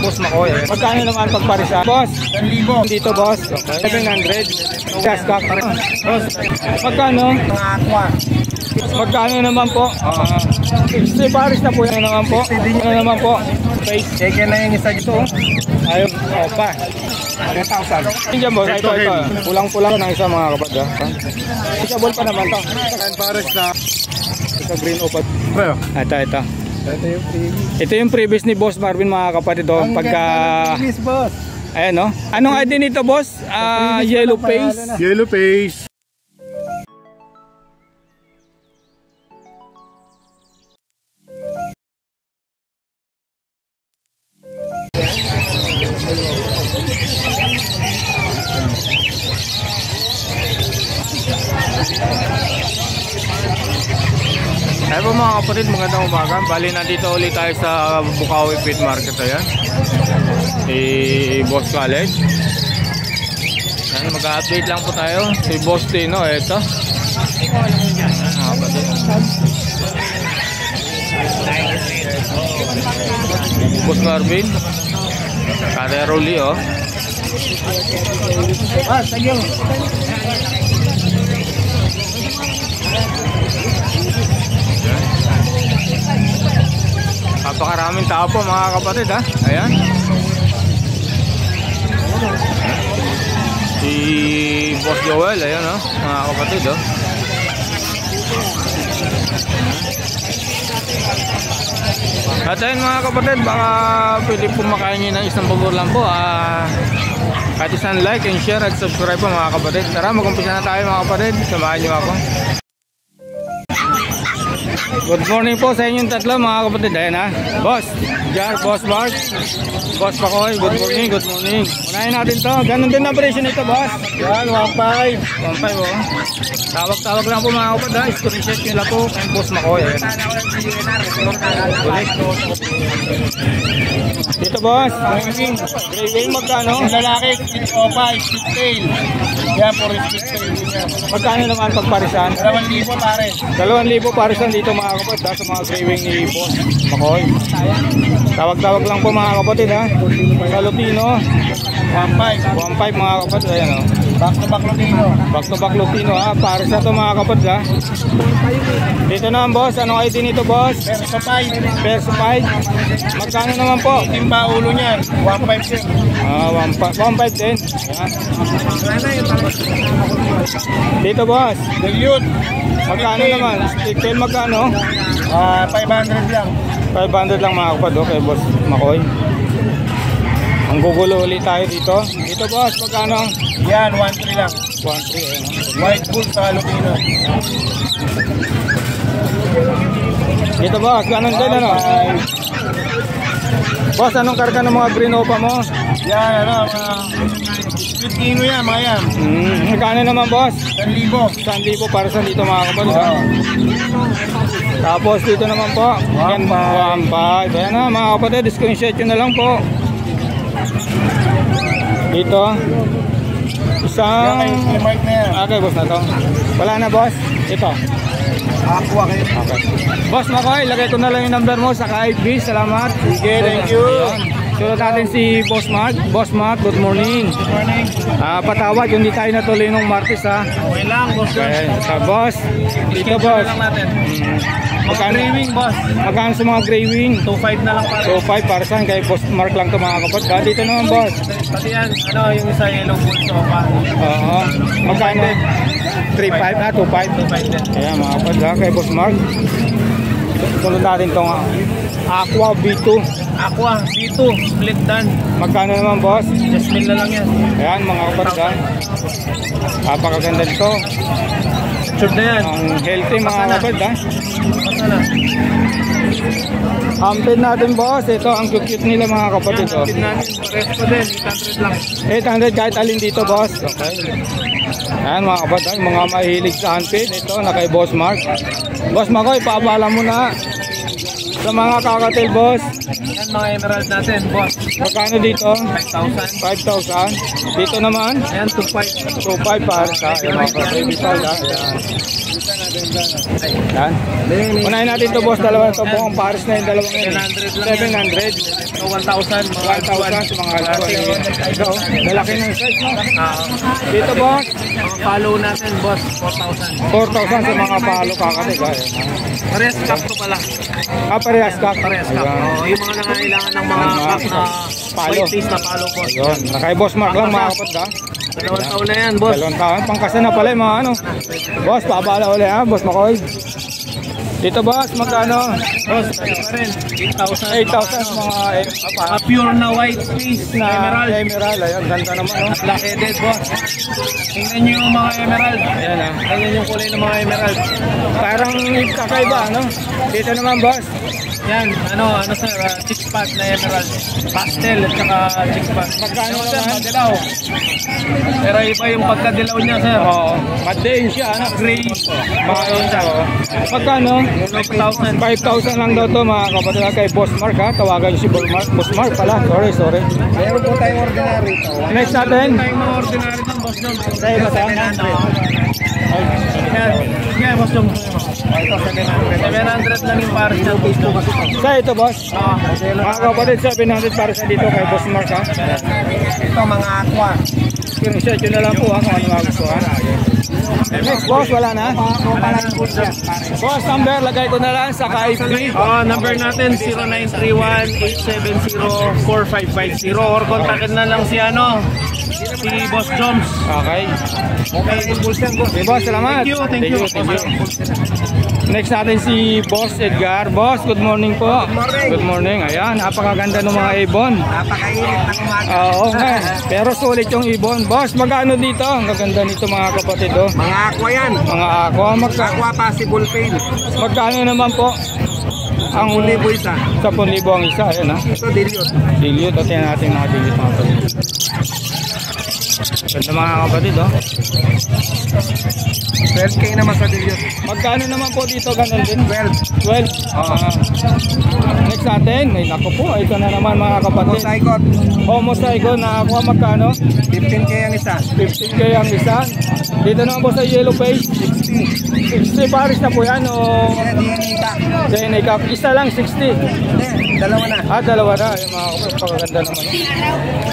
Boss Makoy. Magkano naman pagparisan? Boss? 1,000. Dito, boss. Okay. 700. Gas cock. Magkano? Magkano naman po? Si Paris na po. Ano naman po? Ano naman po? Face. Check na yung isa dito. Ayun. Opa. 1,000. Hindi boss. Ito. Pulang-pulang ng isa mga kapatid. Isabol pa naman to. Paris na. Ito green opa. Ito. Ito yung previous ni Boss Marvin mga kapatid. Pagka... Previous boss. Ayan no. Anong ID nito boss? Yellow face. Yellow face. Ay po mga kapatid, magandang umaga. Bali nandito ulit tayo sa Bukawi Pet Market. Ayan, Boss College. Ayan, mag-update lang po tayo. Si Boss Tino, eto. Ayan mga kapatid. Boss Marvin. Kareroli oh. Thank you. Napakaraming tao po mga kapatid ha. Ayan. Si Boss Joel, ayan oh, mga kapatid oh. At ayun mga kapatid, baka pwede po makain nyo ng isang pabor lang po. Kahit isang like and share at subscribe po mga kapatid. Tara, mag-umpisa na tayo mga kapatid. Samahan nyo ako. Good morning po sa inyong tatlo mga kapatid. Ayan ha. Boss Jar, Boss Mark, Boss Pakoy. Good morning, good morning. Unahin natin to. Ganun din ang presyo nito boss. Yan, 1,500. 1,500 oh. Tawag-tawag lang po mga kapatid ha. Screenshot nyo lang po kay Boss Makoy. Ayan. Dito boss, gray wing magkano? Lalaki, 605, 6 tail. Yan, for split tail. Magkano naman pagparisan? 2,000 pare. 2,000 parisan dito mga kapatid ha, sa mga gray wing ni Boss Makoy. Tawag-tawag lang po mga kapatid ha. Sa Lutino 1,500 mga kapatid. Ayan o. Back to back Lutino. Back to back Lutino ha. Paris na to mga kapatid ha. Dito naman boss, anong ID nito boss? Perso 5. Perso 5. Magkano naman po? Timba ulo niyan, 1,500. 1,500 din. Dito boss, Dilute. magkano naman? Stick tail magkano? 500 lang. 500 lang mga kapatid kay Boss Makoy. Ang gugulo ulit tayo dito. Dito boss, magkano? Yan, 1,300 lang. 1,300 ayun. White bull sa Lutino. Dito boss, ganun din ano? Boss, anong karga ng mga green opa mo? Yan, split kino yan, mga yan. Magkano naman boss? 1,000. 1,000 para sa dito mga kapatid. Tapos dito naman po, 1,500. Ayan na mga kapatid, screenshot nyo na lang po. Dito isang okay boss na to. Wala na boss. Ito Aqua kayo. okay. Boss Makoy, lagay ko na lang yung number mo sa FB. Salamat. Sige, thank you. Sunod natin si Boss Mark. Boss Mark, good morning. Good morning. Patawad, hindi tayo natuloy nung Martes ha. Okay lang, boss. Okay. Boss, dito boss. lang natin. Magkano? Gray wing, boss. Magkano sa mga gray wing? 2,500 na lang pare. 2,500 para saan? Kay Boss Mark lang to mga kapatid. Dito naman boss. Pati yan, yung isa yellow bull sopa. Oo. Magkano? 3,500 na, 2,500. 2,500 din. Kaya mga kapatid kay Boss Mark. Sunod natin itong Aqua B2. Aqua, B2, split dan. Magkano naman boss? Jasmine na lang yan. Ayan mga kapatid. Napakaganda nito. Sure na yan. Ang healthy mga kapatid ha. Masala. Amped natin boss. Ito ang cute nila mga kapatid. Yan, amped natin. Pares pa din, 800 lang. 800 kahit alin dito boss. Okay. Ayan mga kapatid, mga mahilig sa handpid. Ito na kay Boss Mark. Boss Makoy, paabala mo na sa mga kakatil boss. Yan mga emerald natin, boss. Magkano dito? 5,000. 5,000. Dito naman? Ayan, 2,500. 2,500 para sa mga kapatid. Ayan. Unahin natin ito boss, dalawa ito buong pares na yung dalawang yun. 700. So, 1,000. 1,000 sa mga alcohol. Ito, lalaki ng size mo. Dito boss, Mga follow natin, boss. 4,000. 4,000 sa mga palo kakatig. Parehas cup to pala. Parehas kak. Parehas cup. Yung mga nangailangan ng mga cup na Palo. white face na palo, boss. Yun, nakay boss Mark lang mga kapatid ha. 2 taon na yan, boss. 2 taon, pangkasa na pala yung mga ano. Boss, pabala ulit ha, boss Makoy. Dito boss, magkano? Boss, tayo pa rin. 8,000. 8,000 mga Pure na white face na emerald. Emerald, ayun, ganda naman no. Black-headed, boss. Tingnan nyo yung mga emerald. Ayan ha. Tingnan yung kulay ng mga emerald. Parang kakaiba, no? Dito naman boss. Yan, ano sir, 6-pot na emerald. Pastel at saka 6-pot. Magkano sir, naman? madilaw. Pero iba yung pagkadilaw niya, sir. Oo, madain siya, ano? Gray. Mga yun siya, oh. Magkano? 5,000. 5,000 lang daw to mga kapatid kay Boss Mark ha. Tawagan niyo si Boss Mark pala. Sorry. Meron po tayong ordinary ito. Next natin. Tayong mga ordinary ng boss John. Tayo ba tayo? Yan, boss John. Ito, 700 lang yung pares niya. Sa ito boss. Mga kapatid, 700 para sa dito kay Boss Mark ha. Ito, mga aqua. Screenshot nyo na lang po ha kung ano magustuhan. Next boss, wala na. Boss number, lagay ko na lang sa FB. Number natin 0931-870-4550 or kontakin na lang si si Boss Joms. Okay. Okay boss, salamat. Thank you. Next natin si Boss Edgar. Boss, good morning po. Good morning. Ayan, napakaganda ng mga ibon. Napakainit ng umaga. Oo nga. Pero sulit yung ibon. Boss, magkano dito? Ang gaganda nito mga kapatid. Oh. Mga aqua yan. Mga aqua. Aqua possible fail. Magkano naman po? Ang 10,000 isa. 10,000 ang isa. Ayan ha. Ito dilute. Dilute. O tingnan natin mga dilute mga kapatid. Ganda mga kapatid. Oh. 12K naman sa dilute. Magkano naman po dito? Ganun din? 12. 12. Next natin. Ay naku po. Ito na naman mga kapatid. Mosaicot. Homozygo na aqua. Magkano? 15K ang isa. 15K ang isa. Dito naman po sa yellow face. 60 pares na po yan o DNA Cup. Isa lang 60. Dalawa na. Dalawa na. Yung mga pagkaganda naman.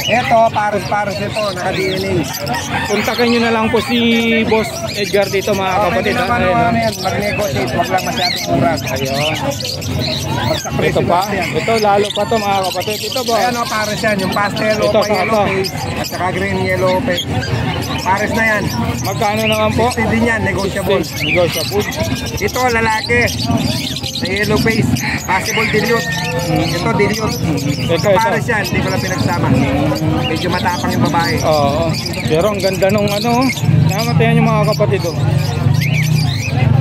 Ito, pares ito. Naka-DNA. Kontakin nyo na lang po si Boss Edgar dito mga kapatid. Pwede naman yan. Mag-negotiate. Huwag lang masyadong mura. Ayun. Ito pa. Ito lalo pa to mga kapatid. Ito po. Ayan o, pares yan. Yung pastel o Ito, pa yellow face. At saka green yellow face. Pares na yan. Magkano naman po? 60 din yan. Negotiable. Negotiable. Ito, lalaki. Sa yellow face. Possible dilute. Ito, dilute. Ito. Pares yan. Hindi ko lang pinagsama. Medyo matapang yung babae. Oo. Pero ang ganda nung ano. Namatayan yung mga kapatid. Oh.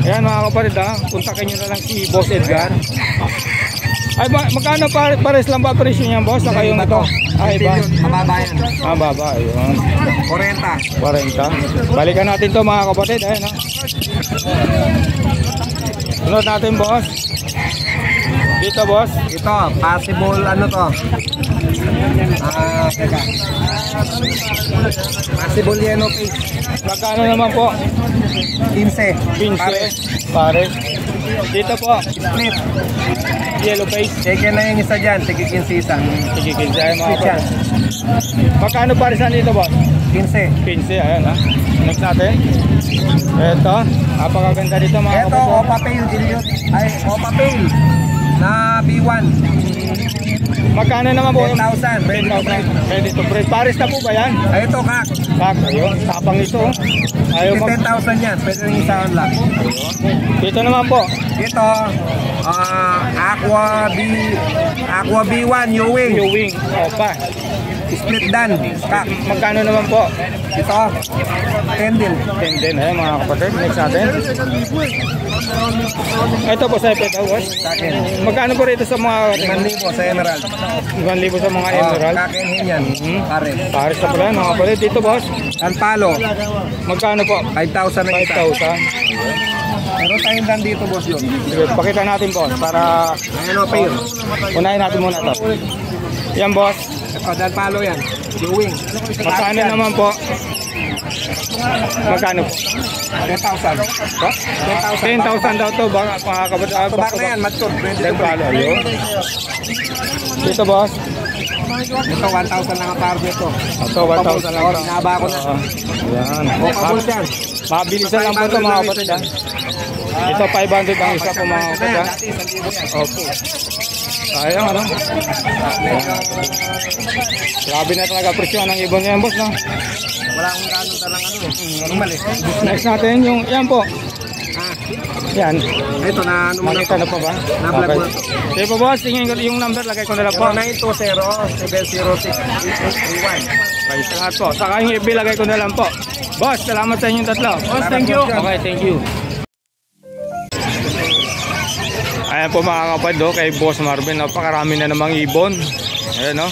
Ayan mga kapatid ha. Kontakin nyo na lang si Boss Edgar. Ay, magkano pares lang ba presyo niyan boss? Saka yung ito? Ay, iba. Mababa yan. Baba. Ayun. 40. 40. Balikan natin to mga kapatid. Ayan ha. Sunod natin boss. Dito boss. Ito, possible ano to? Teka. Possible yellow face. Magkano naman po? 15. 15. Pares. Dito po. Split. Yellow face. Check na yung isa dyan. Tigil 15 isa. Sige, 15. Ayan mga Split yan. kapatid. Magkano parisan dito boss? 15. 15. Ayan ha. Next natin. Ito. Napakaganda dito mga Ito, kapatid. Opa Pale dilute. Ay, Opa Pale. Na B1. Magkano naman po? 10,000. Ready to breed. Ready to breed. Pares na po ba yan? Ay, ito, kak. Kak, ayun. Tapang ito. Ayaw mag... 10,000 yan. Pwede rin isahan lang. Dito naman po. Ito, Aqua B1, Ewing. New wing. Opa. Split dan. Kak. Magkano naman po? Ito, 10 din. 10 din. Ayun mga kapatid. Next natin. Ito po sa ipit. Sa akin. Magkano po rito sa mga... 5,000 sa Emerald. 1,000 sa mga emerald? Kakinhin yan. Pare. Pares na pala mga kapatid. Dito boss. Alpalo, Magkano po? 5,000 na isa. 5,000. Meron tayong dan dito, boss yun. Sige, pakita natin boss para Ayan o, pair. unahin natin muna to. Yan boss. Ito, dan palo yan. Blue-wing. Magkano naman po? Magkano po? 10,000. 10,000 daw to. Baka makakabata. Ito bak na yan, mature. Then palo. Ayun. Dito boss. Ito, 1,000 lang ang par nito. Ito 1,000 lang. Hinaba ko na. Ayan. Okabuls yan. Mabilisan lang po ito mga kapatid ha. Ito 500 ang isa po mga kapatid ha. Dati, 1,000 yan. Opo. Sayang ano. Grabe na talaga presyo ng ibon niyan boss no. Wala akong ganun talang ano. Normal eh. Next natin yung yan po. Ah, Yan. ito na ano mo na Makita na po ba? Na-vlog mo na to. Sige po boss, tingin ko yung number lagay ko na lang po. 0920-706-831. Okay, sa lahat po. Saka yung FB lagay ko na lang po. Boss, salamat sa inyong tatlo. Boss, thank you. Okay, thank you. Ayan po mga kapatid do, kay Boss Marvin. Napakarami na namang ibon. Ayan no.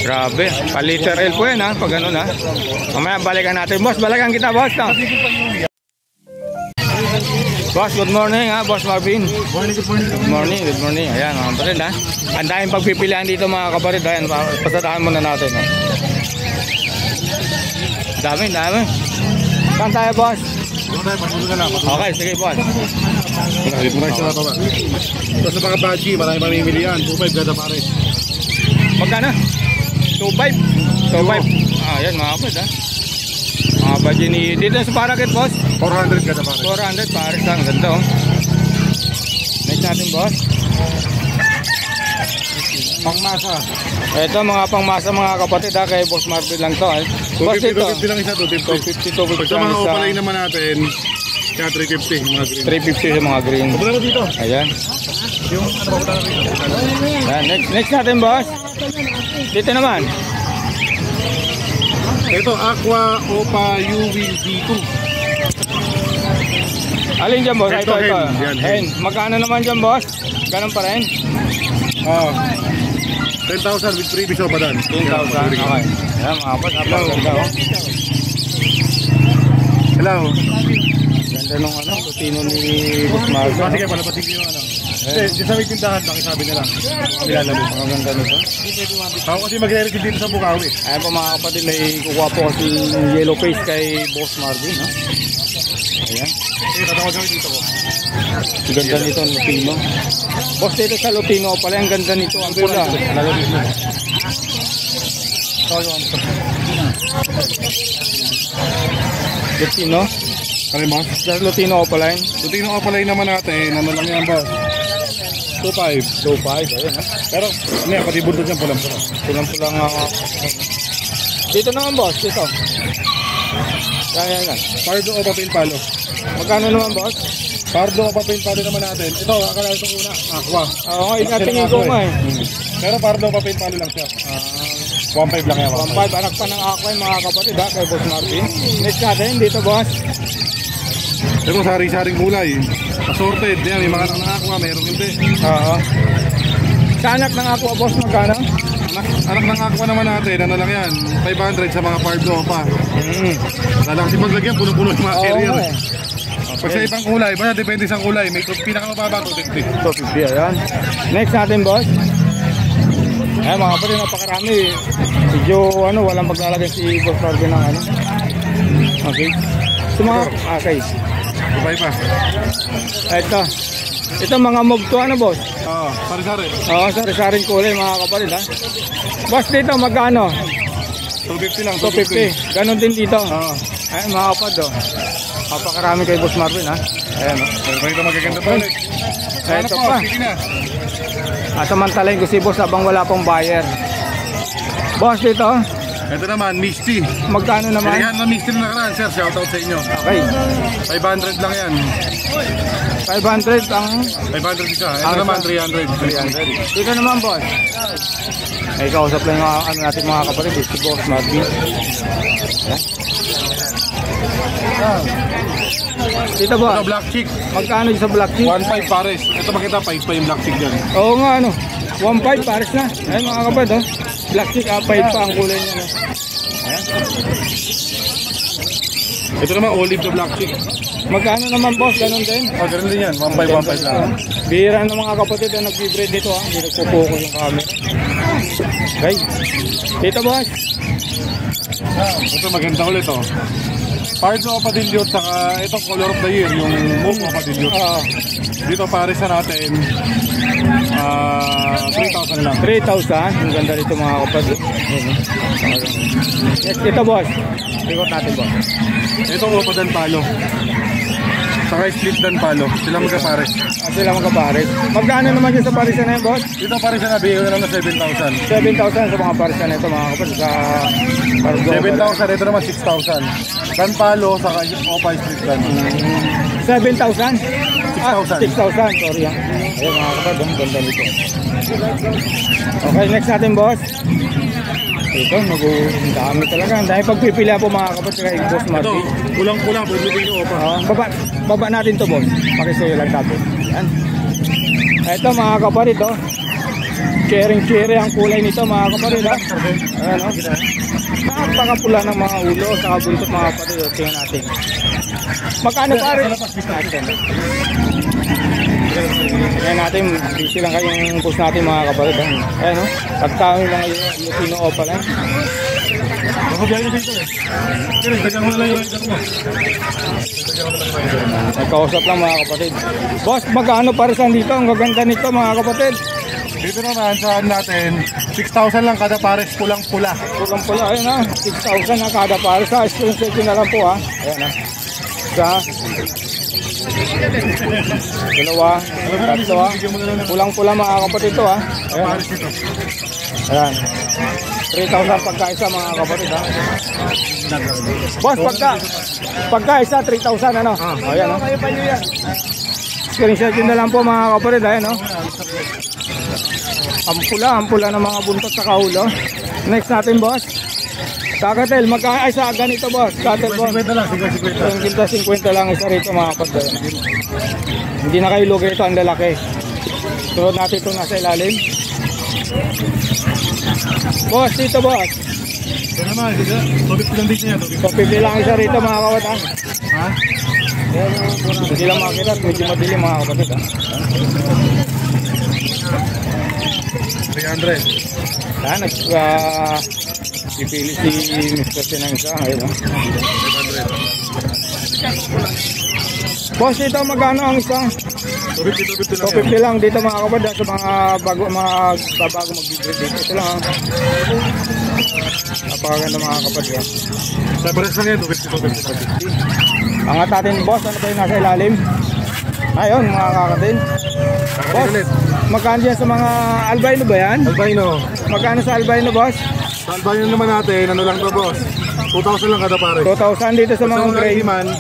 Grabe. Paliter L po yan ha. Pag ano na. Mamaya balikan natin. Boss, balikan kita boss. No? Boss, good morning ha, Boss Marvin. Good morning, good morning. Ayan mga kapatid ha. Ang daming pagpipilian dito mga kapatid. Ayan, pasadahan muna natin. Ha? Dami. Saan tayo boss? Okay, sige boss. Ito sa mga badge, marami mamimilian. 2.5 kada pare. Magkano? 2.5. 2.5. Ah, yan mga kapatid ha. Mga badge ni dito sa Paraket boss. 400 kada pare. 400 pares lang. Ganda oh. Next natin boss. Pangmasa. Ito mga pangmasa mga kapatid ha. Kay Boss Marvin lang to. Boss dito. 250 lang isa, 250. 250 Pag sa mga opalay naman natin, kaya 350 mga green. 350 sa mga green. Pupunta mo dito. Ayan. Yung ano ba pupunta dito? Ayan. Next natin boss. Dito naman. Ito, Aqua Opa UV D2. Alin dyan boss? Ito, Ito. hen. Yan, Hen. Magkano naman dyan boss? Ganun pa rin? Oh. 10,000 with freebies o padan. 10,000. Okay. Ayan mga kapatid. Napakaganda oh. Hello. Ganda nung ano, rutino ni Boss Marvin. Kasi kaya palapatin yung ano. Di sa may tindahan, pakisabi na lang. Nilalabas. Ang ganda nito. Ako kasi magre-receive dito sa Bukawi. Ayan po mga kapatid, may kukuha po kasi yung yellow face kay Boss Marvin. Ha? Ayan. Tatawag kami dito ko. Ang ganda nito, Lutino. Boss, dito sa Lutino pala, ang ganda nito. Ang pula. Lutino. Ano mo? Sa Lutino Opaline. Lutino Opaline naman natin. Ano lang yan ba? 2.5. 2.5. Ayan ha. Pero, ano yan, pati bundod yan pulang-pula. Pulang-pulang dito naman boss, dito. Yan. Pardo o papel palo? Magkano naman boss? Pardo o papel palo naman natin. Ito, akala itong una. Aqua. Oo, ikatingin ko nga eh. Pero pardo o papel palo lang siya. 1.5 lang yan. 1.5, anak pa ng Aqua yung mga kapatid ha, kay Boss Marvin. Next natin, dito boss. Ito, sari-saring kulay. Assorted. Yan, may mga anak ng Aqua, mayroong hindi. Oo. Sa anak ng Aqua boss, magkano? Anak ng Aqua naman natin, ano lang yan, 500 sa mga pardo pa. Lalaki si paglagyan, puno-puno yung mga carrier. Oo, eh. Pag sa ibang kulay, basta depende sa kulay, may pinakamababa 250. 250, ayan. Next natin boss. Ayan mga kapatid, napakarami. Medyo walang paglalagay si Boss Marvin ng ano. Okay. So mga, okay. Sabay pa. Ito mga mob to ano boss? Oo, sari-sari. Oo, sari-saring kulay mga kapatid ha. Boss dito magkano? 250 lang, 250. Ganon din dito. Oo. Ayan mga kapatid oh. Napakarami kay Boss Marvin ha. Ayan o. Pero ito magaganda pa ulit. Ito pa. Sige na. At samantalayin ko si Boss habang wala pong buyer. Boss dito, Ito naman, Misty. magkano naman? Pilihan na Misty na nakaraan, sir. Shoutout sa inyo. Okay. 500 lang yan. 500 ang 500 isa. Ito naman, 300. 300. Dito naman boss. Ay kausap lang yung ano natin mga kapatid, si Boss Marvin. Dito boss, Ito, Black Chick. magkano yung sa black tea? 1.5 pares. Ito makita, 5 pa yung Black Chick dyan. Oo nga ano, 1.5 pares na. Ayun mga kapatid oh. Black tea, 5 pa ang kulay niya. No? Ayan. Ito naman, olive na black chick. Magkano naman boss? Ganun din? Ganun din yan, 1.5 lang. Bihira ng mga kapatid na nag-breed dito ha. Hindi nagpo-focus yung camera. Okay. Dito boss. Ito maganda ulit oh. Pardo Padilliot saka ito color of the year, yung Momo Padilliot. Dito pares na natin 3,000 lang. 3,000. Ang ganda dito mga kapatid. Yes, ito boss. Ikot natin boss. Ito Opa Dan Palo. Saka split Dan Palo. Sila magkapares. Sila magkapares. Magkano naman dyan sa parisan na yun boss? Dito pares na nabigay ko na lang na 7,000. 7,000 sa mga parisan na ito mga kapatid. Sa Pardo. 7,000, ito naman 6,000. Dan Palo, saka Opa split Dan. 7,000? 6,000. 6,000, sorry ha. Ayun mga kapatid, ang ganda nito. Okay, next natin boss. Ito, dami talaga. Ang dami pagpipila po mga kapatid kay Boss Ito, Martin. kulang-kulang, pwede yung Opa. Baba natin to boss. Pakisuyo lang natin. Yan. Ito mga kapatid oh. Cherry ang kulay nito mga kapatid ha. Ayan o. Napakapula ng mga ulo sa buntot mga kapatid oh. Tingnan natin. Magkano pare? Ayan natin. Busy lang kayong post natin mga kapatid ha. Ayan o. Pagkami lang yung Pino-Opa lang. Makubiyahin na dito eh. Pero dagang mo na lang yung rider mo. Nagkausap lang mga kapatid. Boss, magkano parisan dito? Ang gaganda nito mga kapatid. Dito naman saan natin 6,000 lang kada pares, pulang-pula. Pulang-pula, ayun ha. 6,000 na kada pares ha. Screenshot na lang po ha. Ayan ha. Isa. Dalawa. Tatlo ha. Pulang-pula mga kapatid ito ha. Ayan ha. Ayan. 3,000 pagkaisa mga kapatid ha. Boss, pagkaisa 3,000 ano? Ayan ha. Screenshot yun na lang po mga kapatid. Ayan ha. Ampula ng mga buntot sa kaulo. Next natin boss. Kakatel, ay sa ganito boss. Kakatel boss. 50 lang, 50 lang isa rito mga kapatid. Hindi na kayo lugay ito, ang lalaki. Sunod natin ito nasa ilalim. Boss, dito boss. Ito naman, tubig lang dito yan. Pipili lang isa rito mga kapatid. Ha? Hindi lang makakita, medyo madilim mga kapatid ha. 300. Yan, pipili si Mr. Sinangsa. Ayun ha. 500. Boss, dito magkano ang isa? 250 lang dito mga kapatid sa mga bago mag-breed dito. Ito lang ha. Napakaganda mga kapatid ha. Sa pares lang yan, 250. Angat natin boss, ano ba yung nasa ilalim? Ayun mga kakatin. Boss, magkano dyan sa mga albino ba yan? Albino. Magkano sa albino boss? Sa albino naman natin, ano lang to boss? 2,000 lang kada pares. 2,000 dito sa mga gray. 1,500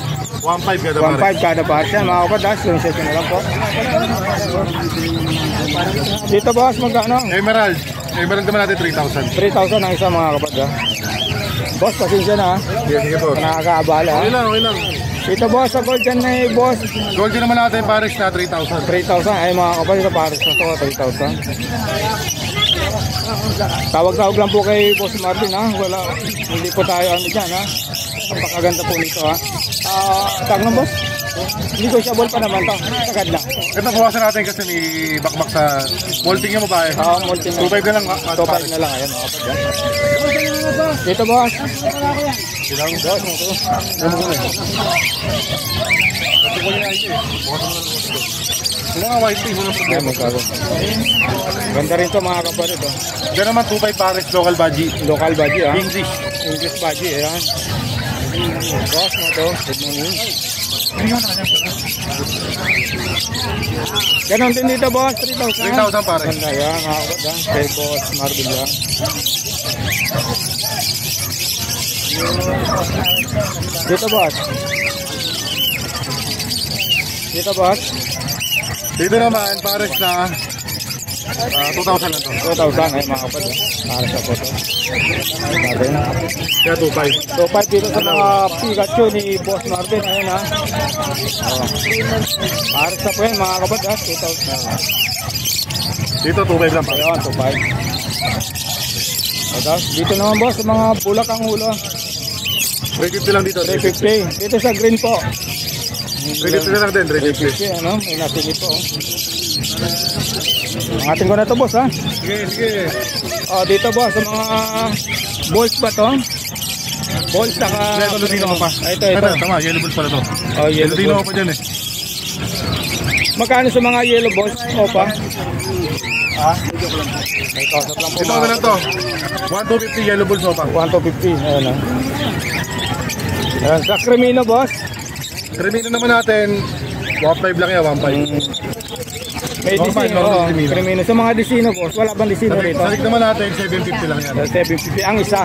kada pares. 1,500 kada pares yan mga kapatid. Screenshot na lang po. Dito boss, magkano? Emerald naman natin 3,000. 3,000 ang isa mga kapatid. Boss, pasensya na ha. Sige po. Nakakaabala ha. Okay lang. Dito boss, sa gold dyan na boss. Gold din naman natin pares na 3,000. 3,000 ay mga kapatid, pares na to 3,000. Tawag lang po kay Boss Martin ha. Hindi po tayo ano dyan ha. Napakaganda po nito ha. Tag lang boss. Negotiable pa naman to. Sagad lang. Ito bawasan natin kasi may bakbak sa molting yung babae. Molting. 2,500 na lang. 2,500 na lang. Ayan mga kapatid. Dito boss. Silang boss. Wala nga white tea, walang problema. Ganda rin to mga kapatid. Diyan naman 2,500 pares local baji. Local baji ha. English baji. Ayan. Boss mo to. Good morning. Ganon din dito boss. 3,000. 3,000 pares. Ganda yan mga kapatid. Kay Boss Marvin yan. Dito boss. Dito naman pares na 2,000 lang to. 2,000 ay mga kapatid. Para sa photo. Kaya 2,500. 2,500 dito sa mga Pikachu ni Boss Marvin. Ayun ha. Para sa po yan mga kapatid. 2,000. Dito 2,500 lang pares. Ayun, 2,500. Dito naman boss, sa mga bulak ang ulo. 350 lang dito. 350. Dito sa green po. 350 na lang din, 350. 350, ano? May nasili po. Angatin ko na to, boss, ha? Sige, sige. Oh, dito, boss, sa mga balls ba to? Balls, saka... Ito, Lutino ko pa. Ito. Tama, yellow balls pala to. Oh, yellow Lutino ko balls. pa dyan eh. Magkano sa mga yellow balls? Opa? Ha? May kausap lang po. Ito na lang to. 1,250 yellow balls opa. 1,250. Ayan, ha? Ayan, sa Cremino, boss. Cremino naman natin, 1.5 lang yan, 1.5. May Normal, disino, normal oh, Cremino. Cremino. Sa mga disino, boss, wala bang disino rito? Salik naman natin, 750 lang yan. 750 ang isa.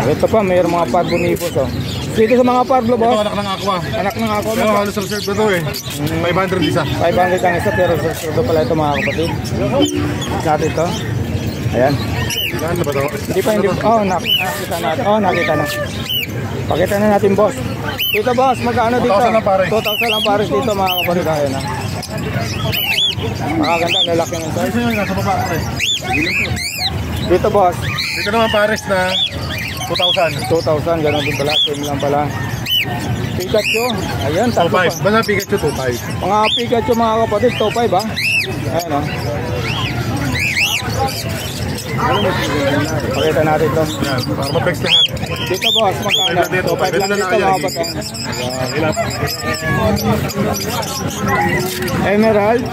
Ito pa, mayroong mga parbo ni boss, oh. Dito sa mga parbo, Ito boss. anak ng aqua. Anak ng ako. Pero halos reserve na to eh. 500 isa. 500 ang isa, pero ito pala ito mga kapatid. Natin ito. Ayan. Saan na ba to? Hindi pa, hindi. Oh, nakita natin. Oh, nakita na. Pakita na natin, boss. Dito, boss, magkano dito? 2,000 lang pares. 2,000 lang pares dito, mga kapatid. Ayan, ha. Makaganda, lalaki ng size. Ito yung nasa baba eh. Dito, boss. Dito naman pares na 2,000. 2,000, ganun din pala. Same lang pala. Pikachu. Ayan, tatlo pa. 2,500. Basta Pikachu 2,500. Mga Pikachu, mga kapatid, 2,500, ha. Ayan, ha. Pakita natin ito. Yan, para ma-flex lahat. Dito, boss, magkano? Dito, 2,500 lang dito, mga kapatid. Ilan? Emerald.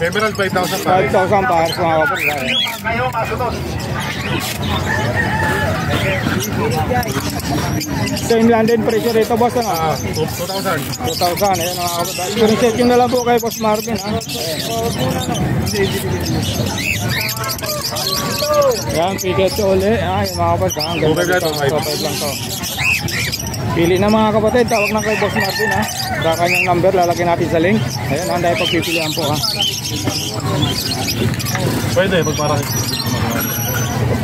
Emerald 5,000 pares. 5,000 pares, mga kapatid. Same lang din presyo rito, boss, ano? 2,000. 2,000, ayan, mga kapatid. Screenshot nyo na lang po kay Boss Marvin, ha? Ayan, Pikachu uli. Ay, mga kapatid, ha? Ang ganda dito. 2,500 lang to. Pili na, mga kapatid, tawag na kay Boss Marvin, ha? Sa kanyang number, lalagyan natin sa link. Ayan, handa yung pagpipilihan po, ha? Pwede, pagparang.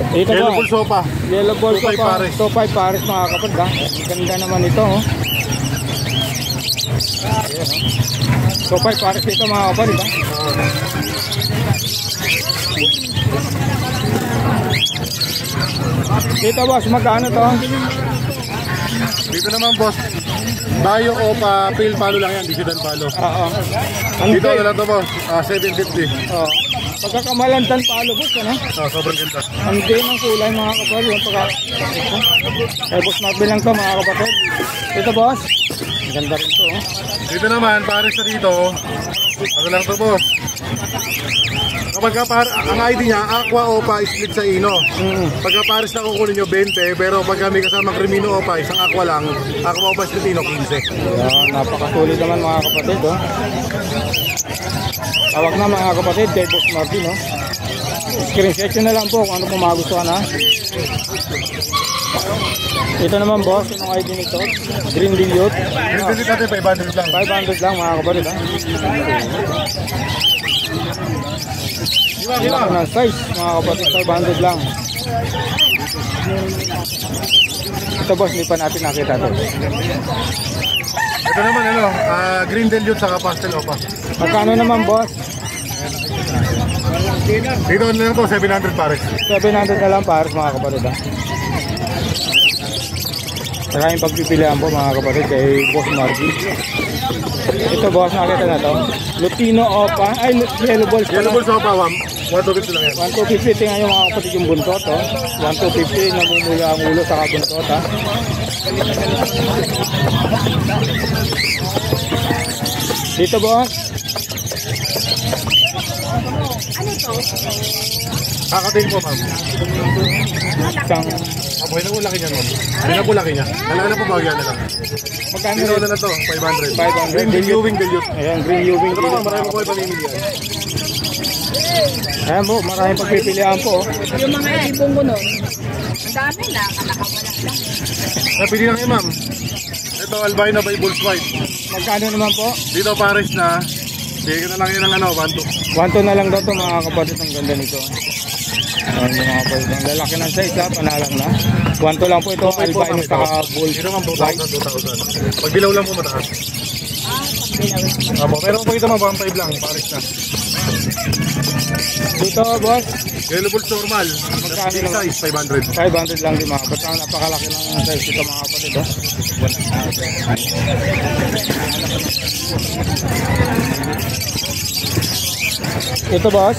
Ito Yellow po, ball sopa. Yellow ball 2,500 sopa. pares. 2,500 pares, mga kapatid, ha? Ganda naman ito, oh. Ayan, oh. 2,500 pares dito, mga kapatid, ha? Dito, boss, magkano to? Dito naman boss, Bayo o pa Pil Palo lang yan, digital palo. Oo. Ang Dito big. na lang to boss, 750. Oo. Pagkakamalantan palo, boss, ano? Sobrang ganda. Ang din ng kulay, mga kapatid. Yung pagka... Kaya boss Marvin lang to, mga kapatid. Dito, boss. Ang ganda rin to, oh. Dito naman, pares na dito, ano lang to boss. Kapag ang ID niya, Aqua Opa split sa Ino. Pagka pares na kukunin nyo, 20. Pero pag may kasama Cremino Opa, isang Aqua lang, Aqua Opa split Ino, 15. Ayan, napakasulit naman, mga kapatid, oh. Tawag na, mga kapatid, kay Boss Marvin, oh. Screenshot nyo na lang po kung ano po magustuhan, ha. Ito naman, boss, yung ID nito, Green Dilute. Dito natin 500 lang. 500 lang, mga kapatid, ha. Laki ng size, mga kapatid, 500 lang. Ito, boss, hindi pa natin nakita to. Ito naman ano, Green Dilute saka Pastel Opa. Magkano naman, boss? Dito na lang to, 700 pares. 700 na lang pares, mga kapatid, ha. Saka yung pagpipilihan po, mga kapatid, kay Boss Marvin. Ito, boss, nakita na to. Lutino Opa. Ay, Yellow Balls pala. Yellow Balls Opa, 1,250 lang yan. 1,250 tingnan yung mga kapatid yung buntot, oh. 1,250, namumula ang ulo sa buntot, ha. Dito, boss. Kakatin po ma'am. Isang, Apoy na po laki niya ma'am. Hindi na po laki niya. Wala na po bagyan na lang. magkano Dito rin? na na to, 500. 500. Green Dilute Dilute. Ayan, Green Ewing. Ito naman, marami po ipamimili yan. Ayan po, maraming pagpipilihan po, oh. Yung mga ibong ko nun, ang dami na, nakawala lang. Napili lang yun ma'am. Ito, albino by Bulls White. Magkano naman po? Dito pares na. Bigyan na lang yun ng ano, 1,2. 1,2 na lang daw to, mga kapatid. Ang ganda nito. Ayan yung mga kapatid. Ang lalaki ng size, ha. Panalang na. 1,2 lang po ito. Albino sa bulls. Dito ma'am, 2,000, 2,000. Pag dilaw lang po mataas. Apo, pero po ito ma'am, 1,500 lang. Pares na. Dito, boss, Yellow Bulls normal. Magkano Big naman? size, 500. 500 lang din mga kapatid. Napakalaki ng size dito mga kapatid. Oh. Ito, boss,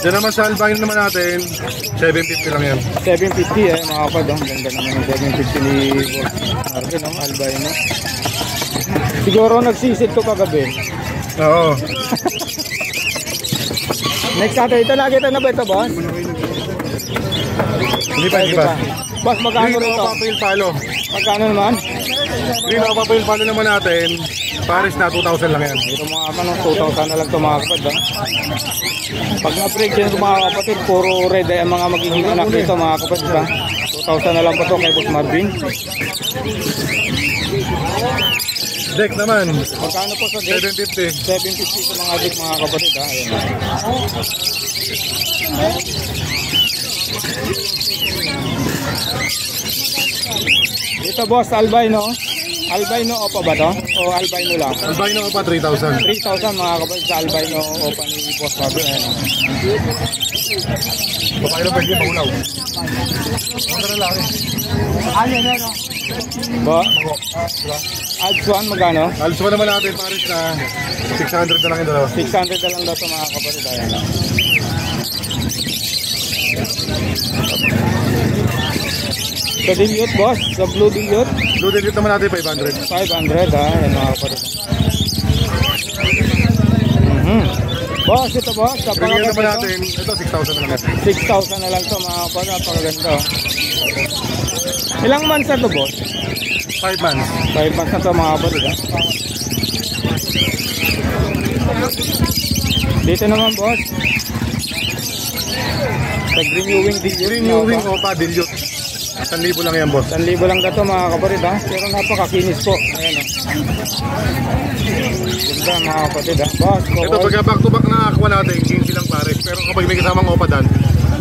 Yan naman sa albino naman natin, 750 lang yan. 750 mga kapatid. Oh. Ganda naman yung 750 ni boss Marvin, oh, albino. Siguro nagsisid ko kagabi. Oo. Next natin, ito nakita na ba ito, boss? Hindi pa, hindi pa. Boss, magkano Green rito? Opa Pail Palo. Magkano naman? Green Opa Pail Palo naman natin, Paris na 2,000 lang yan. Ito mga kanong 2,000 na lang ito mga kapatid. Oh. Pag na-break dyan ito mga kapatid, puro red ay ang mga magiging anak dito mga kapatid. 2,000 na lang pa ito kay Boss Marvin. Deck naman, Magkano po sa deck? 750. 750 sa mga deck mga kapatid. Ayan. Ito boss, albino. Albino opa ba to? O albino lang? Albino Opa 3,000. 3,000 mga kapatid sa albino opa ni Boss Marvin. Ayan. Babae na pwede paulaw. Ano na lang? Ba? Alps 1 magkano? Alpha naman natin, Paris na 600 na lang yung dalawa. 600 na lang daw sa mga kapatid. Ayan. Sa dilute boss, sa blue dilute, Blue Delete naman natin 500. 500 Ayan mga kapatid. Boss, ito boss, sa Pilihan naman pangaganda natin, ito 6,000 na lang natin. 6,000 na lang ito mga kapatid. Napakaganda. Ilang months na ito boss? 5 months. 5 months na ito mga kapatid. Dito naman boss, sa green ewing dilute. Green New Wing Opa Dilute. 1,000 lang yan, boss. 1,000 lang daw mga kapatid ha. Pero napakakinis po. Ayan o. Ganda mga kapatid ha. Boss, Ito, pagka back to back na aqua natin, 15 lang Paris. Pero kapag may kasamang Opa Dan,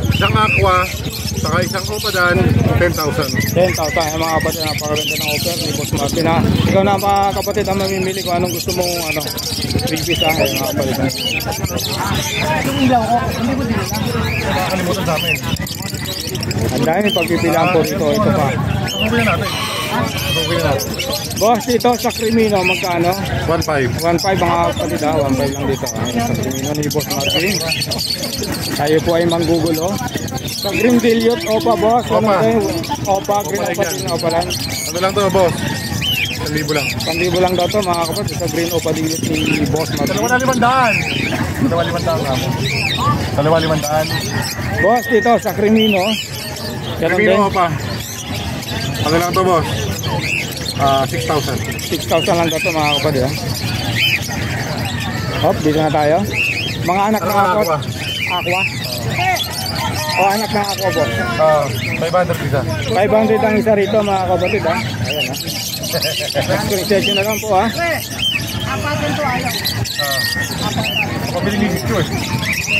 isang aqua, saka isang Opa Dan, 10,000. 10,000 mga kapatid. Napakaganda ng offer ni Boss Martin ha. Ikaw na mga kapatid ang mamimili kung anong gusto mong big piece ha. Ayan mga kapatid ha. Nakakalimutan sa amin. Ang dami pagpipilaan po dito. Ito pa. Pagpapili natin. Pagpapili natin. Boss, dito sa Crimino, magkano? 1,500. 1,500 mga kapatid ha. 1,500 lang dito. Ayan, sa Crimino ni Boss Martin. Tayo po ay manggugulo. Sa Green Dilute, Opa boss. Ano Opa. tayo? Opa, Green Opa din. Opa lang. Ano lang to, boss? 1,000 lang. 1,000 lang daw to mga kapatid. Sa Green Opa Dilute ni Boss Martin. 2,500. 2,500 nga mo. 2,500. Boss, dito sa Crimino. Ganun din. Pipino Opa. Ano lang to, boss? 6,000. 6,000 lang daw to mga kapatid ha. Hop, dito na tayo. Mga anak Ano ng ka aqua. aqua? Aqua? O anak ng aqua boss. 500 isa. 500 ang isa rito mga kapatid ha. Ayan ha. Screen session na lang po ha. Kapabili ni Victor.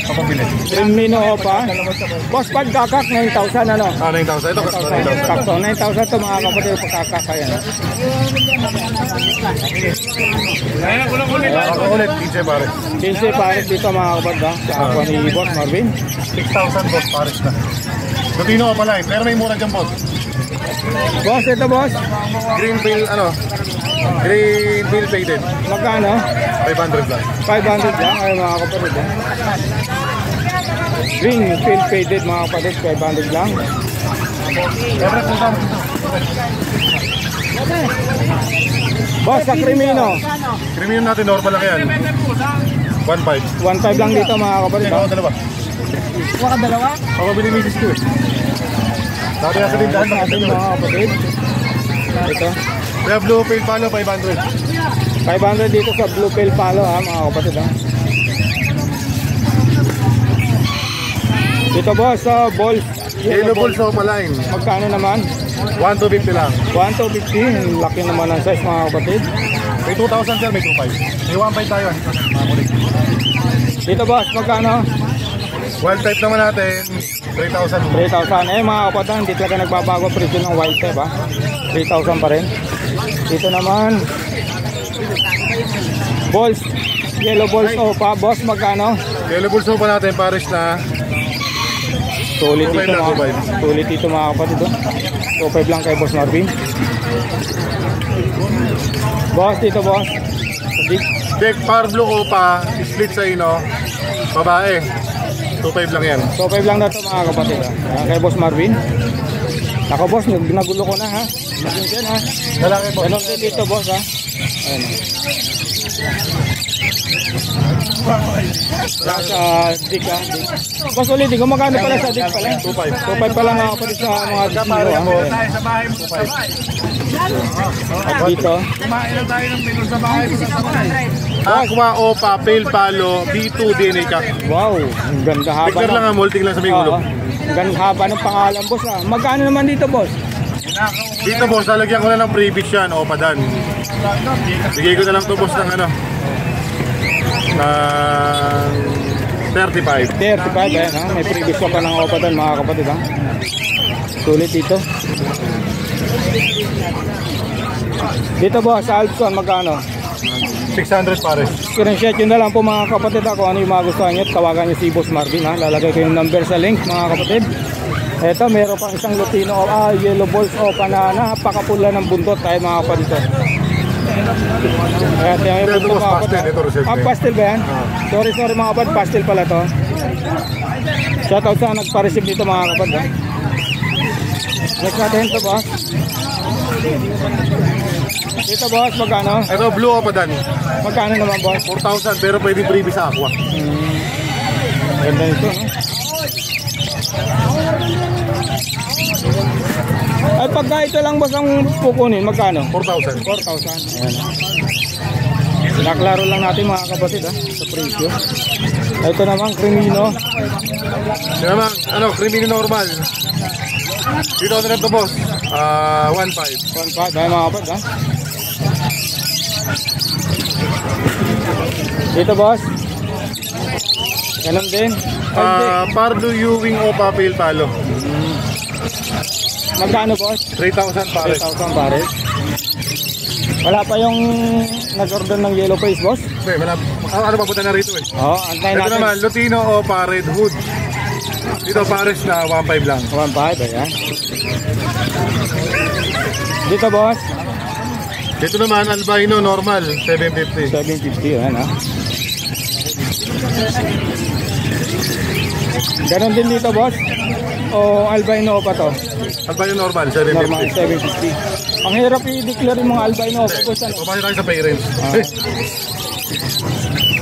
Kapabili. Crimino Opa. Boss, pagkakak 9,000 ano? 9,000. Ito, 9,000. Sakto, 9,000 to mga kapatid pagkakak. Ayan ha. Ako ulit, DJ pare. 15 pares dito mga kapatid ha. Sa aqua ni Boss Marvin. 6,000 boss Paris na. Lutino ko pala eh, pero may mura dyan boss. Boss, ito boss. Green Bill, Green Bill faded. Magkano? 500 lang. 500 lang. Ay mga kapatid ha. Green field faded mga kapatid. 500 lang. Siyempre, punta mo. Boss, sa Crimino. Crimino natin, normal lang yan. 1,500. 1,500 lang dito mga kapatid ha. Ako dalawa. Ako bili misis ko eh. Dati nasa tindahan ng Atin mga kapatid. Ito. Kaya blue pail palo, 500. 500 dito sa Blue Pail Palo ha mga kapatid ha. Dito boss sa balls. Yellow balls sa opaline. Magkano naman? 1,250 lang. 1,250. Laki naman ang size mga kapatid. May 2,000 sir, may 2,500. May 1,500 tayo. Mga kulit. Dito boss, magkano? Wild type naman natin, 3,000. 3,000. Mga kapatid, hindi talaga nagbabago presyo ng white type ha. 3,000 pa rin. Dito naman balls. Yellow balls Opa. Boss, magkano? Yellow Bulls pa natin, pares na. Sulit 2.5 dito lang, mga, 2.5. sulit dito mga kapatid. 2.5 lang kay Boss Marvin. Boss, dito boss. Deck Parblo Opa, split sa ino. Babae. 2.5 lang yan. 2.5 lang na ito mga kapatid. Ayan, kay Boss Marvin. Nako boss, nagulo ko na ha. Maging ha. Lalaki po. Ganun din dito boss ha. Ayan. Sa dik ha. Boss ulit, magkano pala sa dik pala? 2.5 pala mga kapatid sa mga dik nyo ha. Sa bahay mo sa bahay. At dito. Kumain na tayo ng menu sa bahay mo sa bahay. Aqua Opa, Pale Palo, B2 DNA Cup. Wow, ang ganda haba. Picture lang ang multing lang sa may ulo. Ang ganda haba ng pangalan boss ha. Magkano naman dito boss? Dito boss, lalagyan ko na ng freebies yan, Opa Dan. Bigay ko na lang to boss ng ano. Ng 35. 35 eh, ha? May previous pa ng opatan mga kapatid ha. Sulit dito. Dito boss, sa Alpson magkano? 600 pares. Screenshot yun na lang po mga kapatid ha, kung ano yung magustuhan nyo. Tawagan nyo si Boss Marvin ha. Lalagay ko yung number sa link mga kapatid. Eto, meron pang isang Lutino Yellow Balls Opa na napakapula ng buntot tayo mga kapatid. Kaya tingnan yung buntot mga kapatid. Pastel ba yan? Sorry mga kapatid, pastel pala to. Shoutout sa nagpa-receive dito mga kapatid ha. Next natin ito boss. Dito boss, magkano? Ito blue Opa Dan. Magkano naman boss? 4,000 pero pwede freebie sa Aqua. Ganda nito no? Ay pagka ito lang boss ang kukunin, magkano? 4,000. 4,000. Ayan. Naklaro lang natin mga kapatid ha, sa presyo. Ito naman, Crimino. Ito naman, ano, Crimino normal. Dito na ito boss. 1.5. 1.5 ay mga kapatid ha. Dito boss. Ganun din. Pardo Ewing Opa Pale Palo. Magkano boss? 3,000 pares. 3,000 pares. Wala pa yung nag-order ng yellow face boss? Okay, ano pa punta na rito eh. Oo, antayin Ito natin. naman, Lutino Opa Red Hood. Dito pares na 1.5 lang. 1.5 ayan. Dito boss, Dito naman, Albino normal, 750. 750 ayan ha. Ganon din dito boss. O albino pa to? Albino normal, Normal 750. 750. Ang hirap i-declare yung mga albino pa boss ano. Kumali tayo sa parents.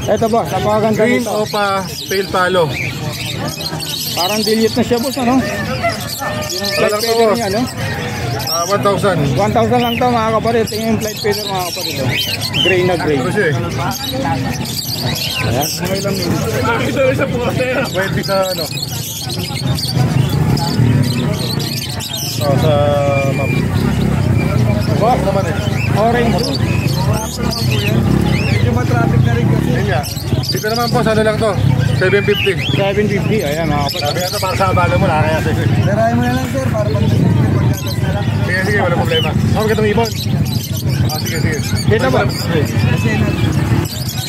Eto boss, napakaganda Green nito. Opa Pale Palo. Parang delete na siya boss ano. Yung flight Talagang feather boss. niya no. 1,000. 1,000 lang to mga kapatid. Tingnan yung flight feather mga kapatid. Gray na gray. Ano siya eh? Ayan. Pwede sa ano? Sa map. Boss, naman eh. orange. Medyo matraffic na rin kasi. Yan nga. Dito naman po, ano lang to? 750. 750 ayan mga kapatid. Sabi nga to, para sa abala mo, nakakaya sa'yo. Tirahin mo na lang sir, para pagdating mo pagdatas na lang. Sige, sige, wala problema. Ako magandang ibon. Sige, sige. Dito boss. Kasi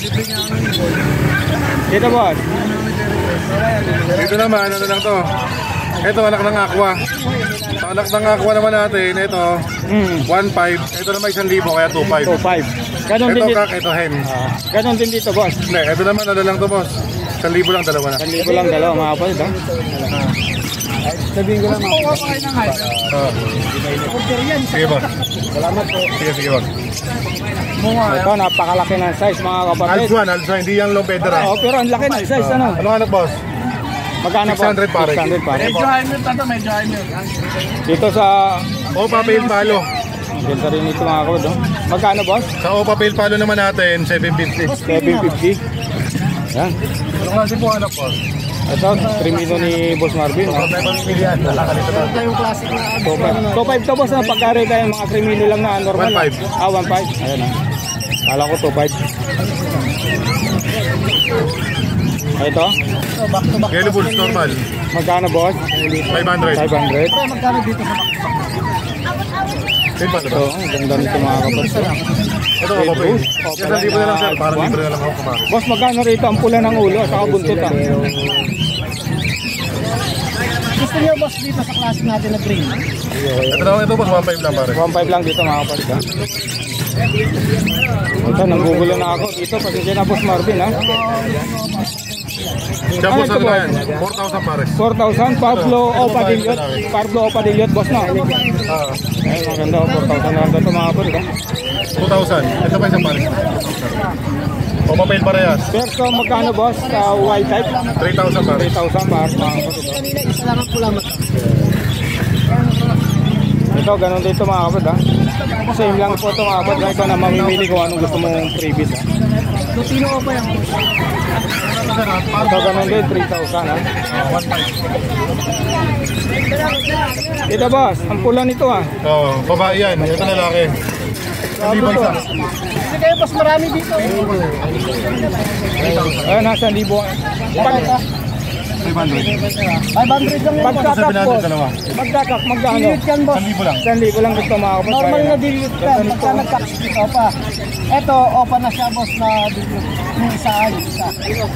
libre niya ako ng ibon. Dito boss. Dito naman, ano lang to? Ito, anak ng Aqua. Ang anak ng Aqua naman natin, ito, 1.5. Ito naman 1,000, kaya 2.5. 2.5. Ganon din Ito dito. kak, ito hen. Ganon din dito boss. Hindi, ito naman, ano lang to boss? 1,000 lang, dalawa na. 1,000 lang dalawa mga kapatid ha. Sabihin ko lang mga Sige boss. salamat po. Sige, sige boss. Ito napakalaki ng size mga kapatid. Alpha, hindi yan low feather. Oo, pero ang laki ng size ano. Ano anak boss? Magkano po? 600 pare. 600 pare. Medyo high milk ito, medyo high milk. Dito sa Opa Pale Palo. ganda rin ito mga kapatid. Oh. Magkano boss? Sa Opa Pale Palo naman natin, 750. 750. Yan. Ano kasi po anak boss? Ito, Crimino ni Boss Marvin. Oh. Tayo mamimilihan. Lalakalit na Ito yung classic na 2.5 to boss na pagkari tayo mga Crimino lang na normal. 1.5. 1.5. Ayan ah. Kala ko 2.5. Ito, back to back. Yellow Bulls normal. magkano boss? 500. 500. Pero magkano dito sa back to back? Pail palo ba? Ito, ang ganda nito mga kaparsa. Ito ka pa pail. Yes, ang libo na lang sir, parang libre na lang ako kumakas. Boss, magkano rito ang pula ng ulo at saka buntot ah? Gusto niyo boss dito sa klase natin na green? Ito boss, 1.5 lang pare. 1.5 lang dito mga kaparsa. Ito, nanggugulo na ako dito. Pasensya na Boss Marvin ha. Siya boss, ano na yan? 4,000 pare. 4,000, Pablo Opadilliot. Pablo Opadilliot, boss na. Ay, maganda, 4,000 na ito mga kapatid. 2,000. Ito pa isang pare. O papel parehas. Perso, magkano boss? Sa white type? 3,000 pare. 3,000 para sa mga kapatid. Kanina isa lang ang pula mata. Ito, ganun dito mga kapatid ha. Same lang po ito mga kapatid. Ito na mamimili kung anong gusto mong freebies ha. Lutino ko ba yan? Ito, ganun din, 3,000 ha. Ito boss, ang pula nito ha. Oo, babae yan. Ito lalaki. Hindi bansa. Kasi kayo boss marami dito. Ayun, nasa 1,000. 500. 500 lang yan boss. Pagkakak boss. dalawa. Pagkakak, magkano? Dilute yan boss. 1,000 lang. 1,000 lang gusto mga kapatid. Normal na dilute yan. Pagka nag-tax dito pa. Eto, opa na siya boss na dilute. Yung isa ayos.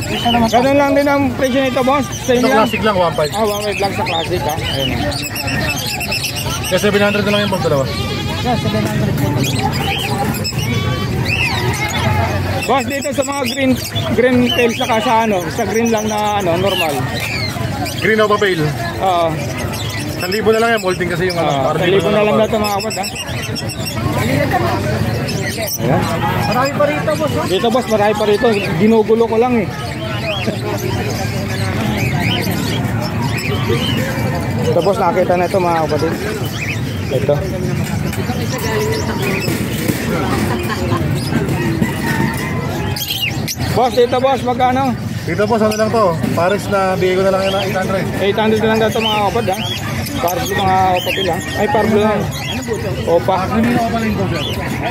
Isa naman. Ganun lang din ang presyo nito boss. Same Ito lang. classic lang, 1.5. Ah, 1.5 lang sa classic ha. Ayun. Kaya 700 na lang yung boss dalawa. Yeah, 700 po. Boss, dito sa mga green tail saka sa ano, sa green lang na ano, normal. Green o papel. Oo. 1,000 na lang yan, molding kasi yung ano. 1,000 na lang na ito mga kapatid ha. Ayan. Marami pa rito boss. Oh. Dito boss, marami pa rito. Ginugulo ko lang eh. Ito boss, nakita na ito mga kapatid. Ito. Boss, dito boss, magkano? Dito boss, ano lang to? Pares na bigay ko na lang yan ng 800. 800 na lang dito mga kapatid ha. Parblo mga kapatid ha. Ay, parblo lang. Opa. Hindi na ako pala yung boss yan.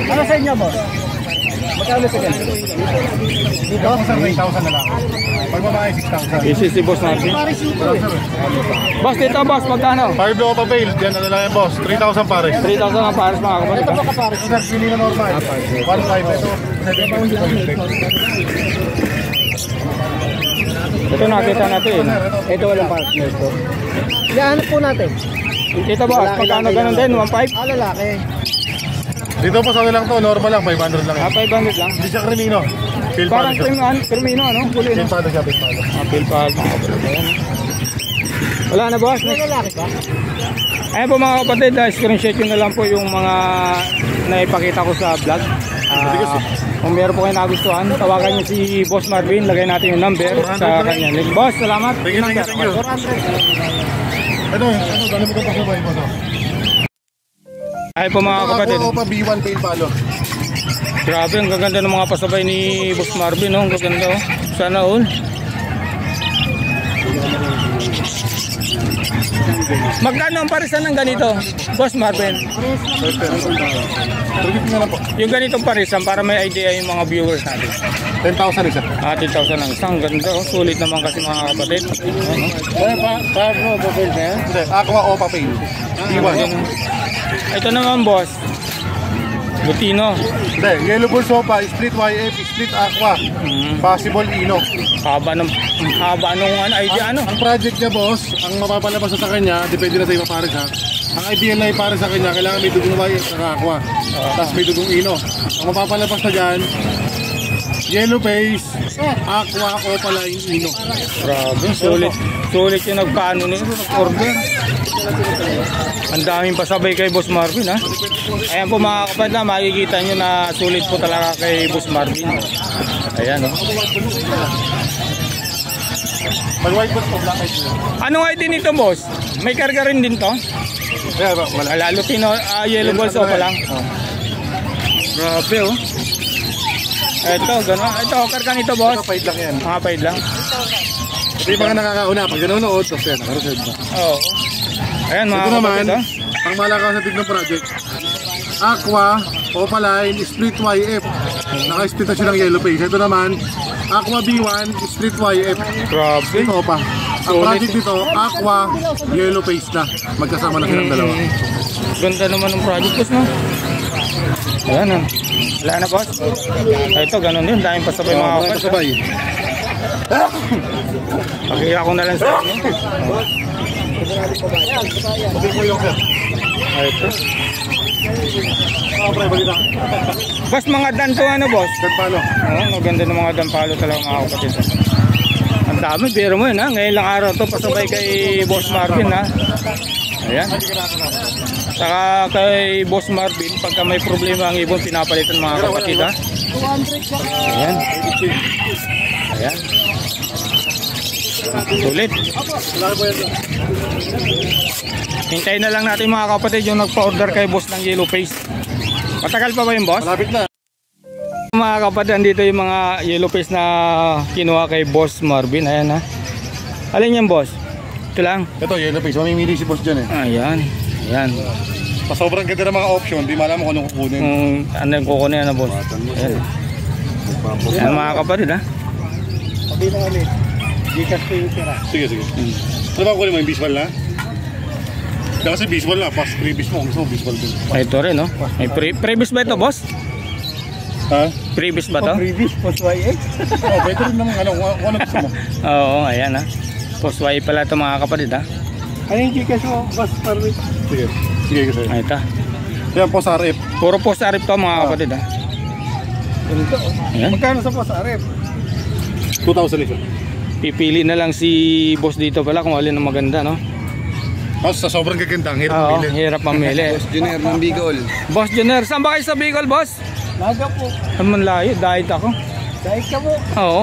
Ano sa inyo boss? Magkano sa ganito? Dito boss, 3,000 na lang. Pag babae, 6,000. Easy si boss natin. Paris ito eh. Boss, dito boss, magkano? 5 o papel, yan ano lang yan boss. 3,000 pares. 3,000 ang pares mga kapatid Ito ha. po kapares. Ito sir, pili na normal. 1,500 ito. 7,000. Ito nakita natin. Ito walang partner to. Iyahanap po natin. Ito boss, magkano ganun din? 1.5? Ah, lalaki. Dito boss, ano lang to? Normal lang, 500 lang. Ah, 500 lang. Hindi siya krimino. Feel Parang palo siya. krimino ano? Huli no? Feel palo siya, feel palo. Apil pa mga kapatid. Ayan. Wala na boss. May lalaki ba? Ayan po mga kapatid, screenshot nyo na lang po yung mga naipakita ko sa vlog. Kung meron po kayo nagustuhan, tawagan nyo si Boss Marvin, lagay natin yung number sa kanya. Boss, salamat. Thank you. Ano, gano'n mo ito pasabay mo to? Ayan po mga kapatid. Ako pa B1 feel palo. Grabe, ang gaganda ng mga pasabay ni Boss Marvin. Oh. Ang gaganda. Oh. Sana all. Magkano ang parisan ng ganito, Boss Marvin? Yung ganitong parisan para may idea yung mga viewers natin. 10,000 isa. 10,000 lang. Isang ganda. Oh. Sulit naman kasi mga kapatid. Paano ba ba yan? Hindi, aqua o papel. B1. Ito naman boss. Lutino. Hindi, yellow bull sopa, split YF, split aqua. Possible ino. Haba nung ano, idea ano. Ang project niya boss, ang mapapalabas sa kanya, depende na sa iba pares ha. Ang ideal na ipares sa kanya, kailangan may dugong YF sa aqua. Tapos may dugong ino. Ang mapapalabas na dyan, yellow face, aqua o pala yung ino. Grabe, sulit. Sulit yung nagpaano nito, nag-order. Ang daming pasabay kay Boss Marvin ha. Ayan po mga kapatid na, makikita nyo na sulit po talaga kay Boss Marvin. Ayan o. Pag white boss po, black eyes. Anong ID nito boss? May karga rin din to? Yeah, wala. Wala, Lutino, yellow balls o pa lang. Grabe oh. Ito, gano'n. Ito, karga nito boss. Ito, paid lang yan. Mga paid lang. Ito yung mga nakakauna. Pag nanonood, tapos yan, nakareserve na. Oo. Ayan mga Ito naman, kapatid ha. ang malakaw sa tignan project. Aqua, Opaline, Split YF. Naka-split na siya ng yellow face. Ito naman, Aqua B1, Split YF. Grabe. Split Opa. Ang project nito, aqua, yellow face na. Magkasama na silang dalawa. Ganda naman ng project boss, no? Ayan, ah. Wala na boss. Ito, ganun yun. Dahil pasabay mga Mga kapal. kasabay. Pagkaya ko na lang sa inyo. Okay po yung sir. Ito. Pre, balita. Boss, mga dan to ano boss? Sir, paano? Oo, maganda ng mga dampalo talaga mga kapatid. Ang dami, biro mo yun ha. Ngayon lang araw to pasabay kay Boss Marvin ha. Ayan. Saka kay Boss Marvin, pagka may problema ang ibon, pinapalitan mga kapatid ha. Ayan. Ayan. Sulit. Hintayin na lang natin mga kapatid yung nagpa-order kay Boss ng yellow face. Matagal pa ba yung boss? Malapit na. Mga kapatid, andito yung mga yellow face na kinuha kay Boss Marvin. Ayan ha. Alin yan boss? Ito lang. Ito, yellow face. Mamimili si boss dyan eh. Ayan. Ayan. Sobrang ganda ng mga option. Di malam kung anong kukunin. Ano yung kukunin na boss? Ayan. Ayan mga kapatid ha. Sabi na kami, Gcash ko yung tira. Sige, sige. Ano ba kukunin mo yung bisbal na? Kasi bisbal na. Pas previous mo. Kung gusto mo bisbal din. Ito rin no. May previous ba ito boss? Ha? Previous ba to? Previous, post YX. Oh, pwede rin naman ano. Kung ano gusto mo. Oo, ayan ha. Post Y pala ito mga kapatid ha. Ano yung Gcash mo, Boss Marvin? Sige. Sige kasi. Ay, ito. Yan po sa RF. Puro post arip to mga kapatid ha. Ganito. Ayan. Magkano sa Boss RF? 2,000 isa. Pipili na lang si boss dito pala kung alin ang maganda no. Sa sobrang gaganda. Ang hirap Oo, pili. hirap mamili. Junior ng Bicol. Boss Junior, saan ba kayo sa Bicol boss? Laga po. Naman layo, diet ako. Dahil ka po. Oo.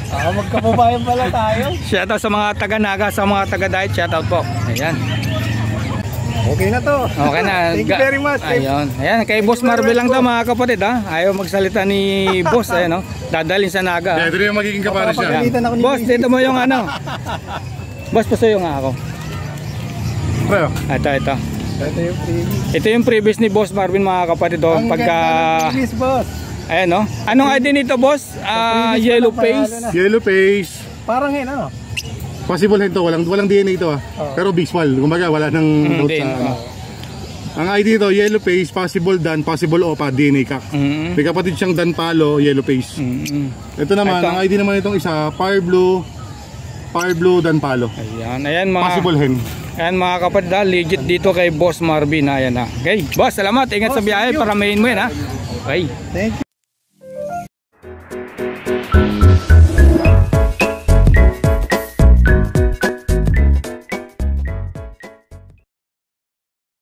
Magkababayan pala tayo. Shoutout sa mga taga-naga, sa mga taga-diet, shoutout po. Ayan. Okay na to. Okay na. Thank you very much. Ayun. Ayan, kay Boss Marvel lang daw mga kapatid ha. Ayaw magsalita ni Boss, ayan no. Dadalhin sa naga. Kaya ito rin yung magiging kapares niya. Papagalitan ako ni Boss, Luis. dito mo yung ano. Boss, pasuyo nga ako. Pre, Ito. Ito yung previous. Ito yung previous ni Boss Marvin mga kapatid do. Ang Pagka ganda ng previous, boss. ayan no. Anong ID nito boss? Previous Yellow pa lang face. pangalan yellow face. Parang yun, ano? Possible nito. Walang DNA ito ah. Pero visual. Kumbaga wala nang notes din, sa ano. Ang ID nito, yellow face, possible dan, possible opa, DNA kak. May kapatid siyang dan palo, yellow face. Ito naman, Ito. ang ID naman itong isa, fire blue dan palo. Ayan mga Possible hen. ayan mga kapatid ha, legit dito kay Boss Marvin. Ayan ha. Okay, boss, salamat. Ingat sa biyahe para main mo yan ha. Okay. Thank you.